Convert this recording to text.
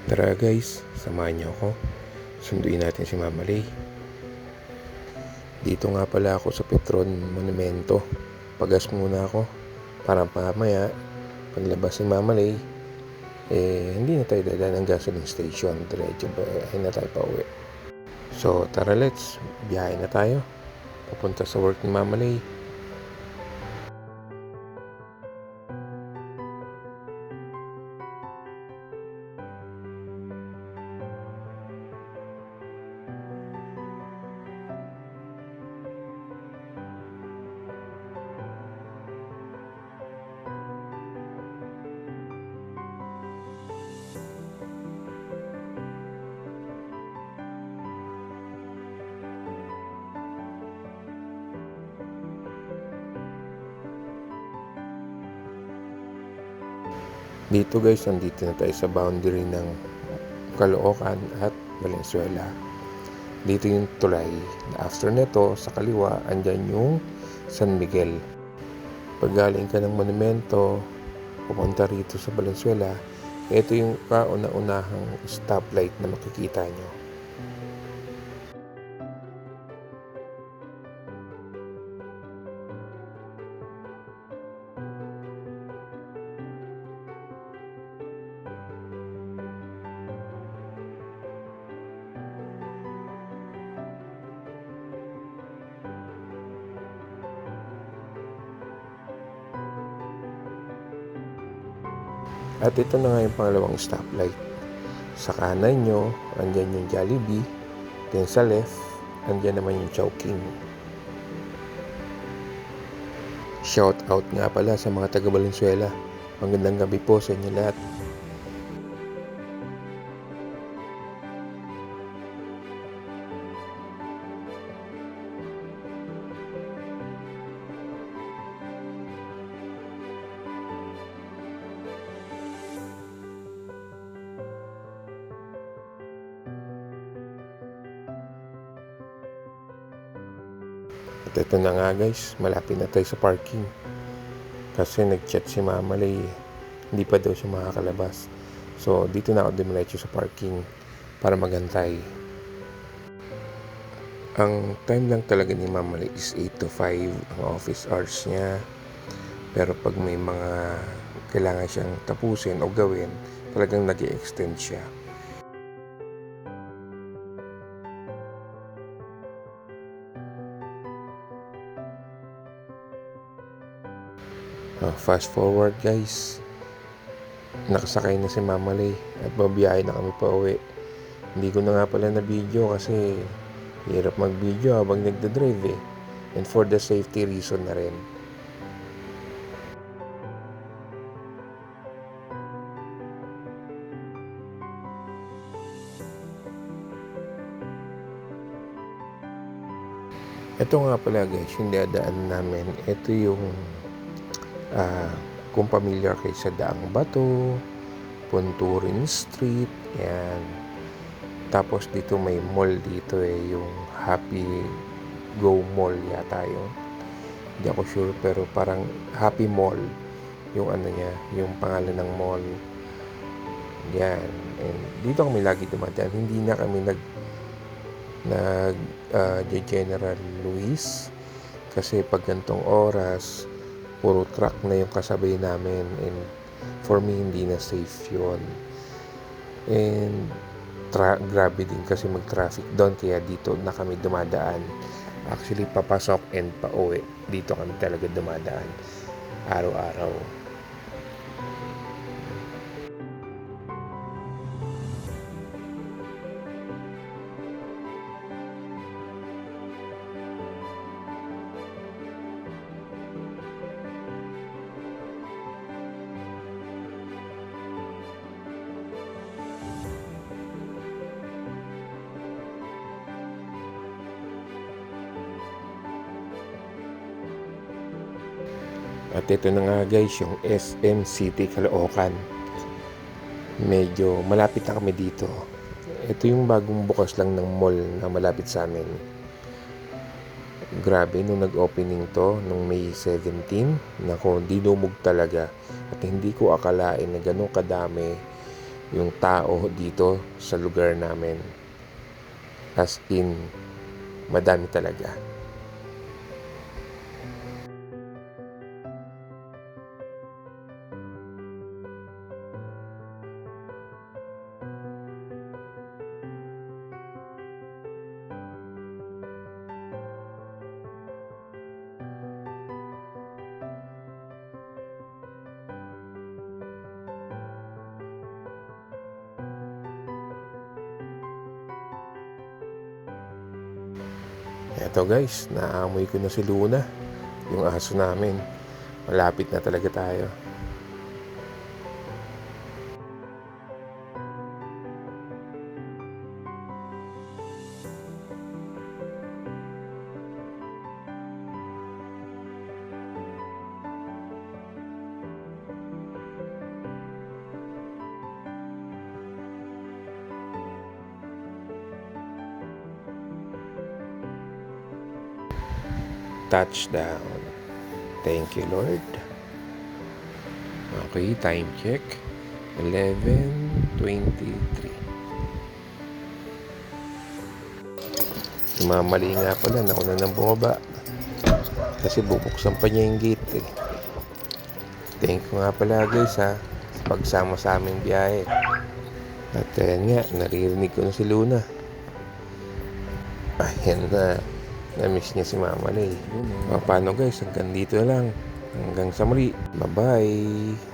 Tara guys, samahan niyo ako. Sunduin natin si Mama Lay. Dito nga pala ako sa Petron Monumento. Pagas muna ako para mamaya paglabas ni Mama Lay, hindi na tayo dadaan ng gasoline station. Diretso ba ay na tayo pa uwi. So tara, let's biyahe na tayo papunta sa work ni Mama Lay. Dito guys, nandito na tayo sa boundary ng Caloocan at Valenzuela. Dito yung tulay. After nito, sa kaliwa, andyan yung San Miguel. Pag galing ka ng Monumento, pupunta rito sa Valenzuela, ito yung kauna-unahang stoplight na makikita nyo. At ito na nga yung pangalawang stoplight. Sa kanan nyo, andyan yung Jollibee. Then sa left, andyan naman yung Chowking. Shout out nga pala sa mga taga Valenzuela. Magandang gabi po sa inyo lahat. At ito na nga guys, malapit na tayo sa parking. Kasi nag-chat si Mama Lay, hindi pa daw siya makakalabas. So dito na ako dumiretso sa parking para magantay. Ang time lang talaga ni Mama Lay is 8 to 5 ang office hours niya. Pero pag may mga kailangan siyang tapusin o gawin, talagang nag-i-extend siya. Fast forward guys, nakasakay na si Mama Lay at babiyahe na kami pa uwi. Hindi ko na nga pala na video kasi hirap mag video habang nagdadrive and for the safety reason na rin. Ito nga pala guys, yung dadaan namin, ito yung kung familiar kayo sa Daang Bato, Punturin Street, yan. Tapos dito may mall dito yung Happy Go Mall yata yun. Hindi ako sure pero parang Happy Mall yung ano niya, yung pangalan ng mall. Yan. And dito kami lagi dumadaan. Hindi na kami General Luis kasi pag gantong oras puro truck na yung kasabay namin and for me hindi na safe yun. And grabe din kasi mag-traffic doon kaya dito na kami dumadaan. Actually papasok and pauwi dito kami talaga dumadaan araw-araw. At ito na nga guys, yung SM City Caloocan. Medyo malapit na kami dito. Ito yung bagong bukas lang ng mall na malapit sa amin. Grabe, nung nag-opening to, nung May 17, nako, dinumog talaga. At hindi ko akalain na ganun kadami yung tao dito sa lugar namin. As in, madami talaga. Eto guys, naamoy ko na si Luna, yung aso namin. Malapit na talaga tayo. Touchdown. Thank you, Lord. Okay, time check. 11:23. Si Mama Lee nga pala, nauna nang bumaba. Kasi bubuksan pa niya yung gate eh. Thank you nga pala guys sa pagsama sa aming biyahe. At ayan nga, naririnig ko na si Luna. Ayan na. Na-miss niya si Mama Lee. Paano guys, hanggang dito na lang. Hanggang sa muli. Bye-bye.